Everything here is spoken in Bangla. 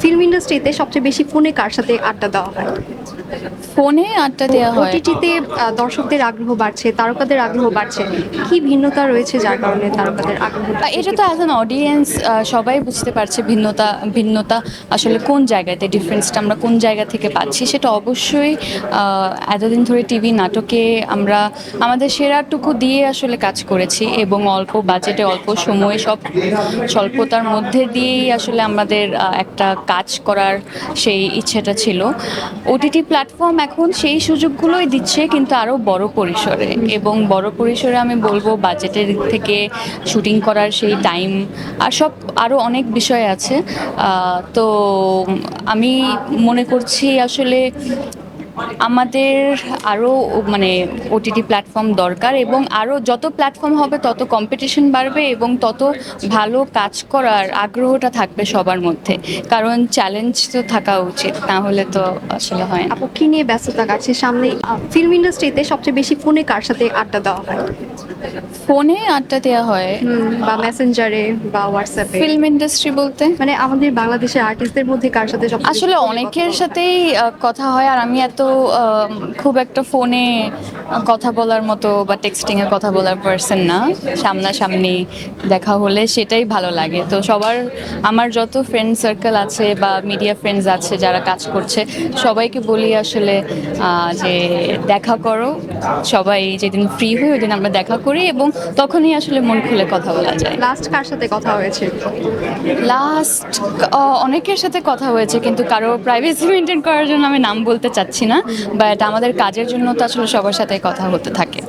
ফিল্ম ইন্ডাস্ট্রিতে সবচেয়ে বেশি ফোনে কার সাথে আড্ডা দেওয়া হয়? ফোনে আড্ডা দেওয়া হয়। ওটিটিতে দর্শকদের আগ্রহ বাড়ছে, তারকাদের আগ্রহ বাড়ছে। কি ভিন্নতা রয়েছে যার কারণে তারকাদের আগ্রহটা এটা বৃদ্ধি তো পাচ্ছে? অ্যাজ অ্যান অডিয়েন্স সবাই বুঝতে পারছে ভিন্নতা ভিন্নতা আসলে কোন জায়গাতে ডিফারেন্সটা আমরা কোন জায়গা থেকে পাচ্ছি সেটা অবশ্যই এতদিন ধরে টিভি নাটকে আমরা আমাদের সেরাটুকু দিয়ে আসলে কাজ করেছি এবং অল্প বাজেটে অল্প সময়ে সব স্বল্পতার মধ্যে দিয়েই আসলে আমাদের একটা কাজ করার সেই ইচ্ছেটা ছিল। ওটিটি প্ল্যাটফর্ম এখন সেই সুযোগগুলোই দিচ্ছে কিন্তু আরও বড় পরিসরে, এবং বড় পরিসরে আমি বলবো বাজেটের দিক থেকে শুটিং করার সেই টাইম আর সব আরও অনেক বিষয় আছে। তো আমি মনে করছি আসলে আমাদের আরও মানে ওটিটি প্ল্যাটফর্ম দরকার, এবং আরও যত প্ল্যাটফর্ম হবে তত কম্পিটিশন বাড়বে এবং তত ভালো কাজ করার আগ্রহটা থাকবে সবার মধ্যে, কারণ চ্যালেঞ্জ তো থাকা উচিত, না হলে তো আসলে হয় না। আপু কি নিয়ে ব্যস্ততা কাটছে সামনে? ফিল্ম ইন্ডাস্ট্রিতে সবচেয়ে বেশি ফোনে কার সাথে আড্ডা দেওয়া হয়? ফোনে আড্ডা দেওয়া হয়। বা মেসেঞ্জারে বা হোয়াটসঅ্যাপে? ফিল্ম ইন্ডাস্ট্রি বলতে মানে আমাদের বাংলাদেশের আর্টিস্টদের মধ্যে কার সাথে সবচেয়ে বেশি আসলে ফোনে কথা অনেকের বলা হয়? সাথেই কথা হয়, আর আমি এত খুব একটা ফোনে কথা বলার মতো বা টেক্সটিংয়ে কথা বলার পার্সন না। সামনাসামনি দেখা হলে সেটাই ভালো লাগে। তো সবার আমার যত ফ্রেন্ড সার্কেল আছে বা মিডিয়া ফ্রেন্ডস আছে যারা কাজ করছে সবাইকে বলি আসলে যে দেখা করো, সবাই যেদিন ফ্রি হই ওই দিন আমরা দেখা করি এবং তখনই আসলে মন খুলে কথা বলা যায়। লাস্ট কার সাথে কথা হয়েছে? লাস্ট অনেকের সাথে কথা হয়েছে কিন্তু কারো প্রাইভেসি মেনটেন করার জন্য আমি নাম বলতে চাচ্ছি না, বাট আমাদের কাজের জন্য তো আসলে সবার সাথে কথা হতে থাকে।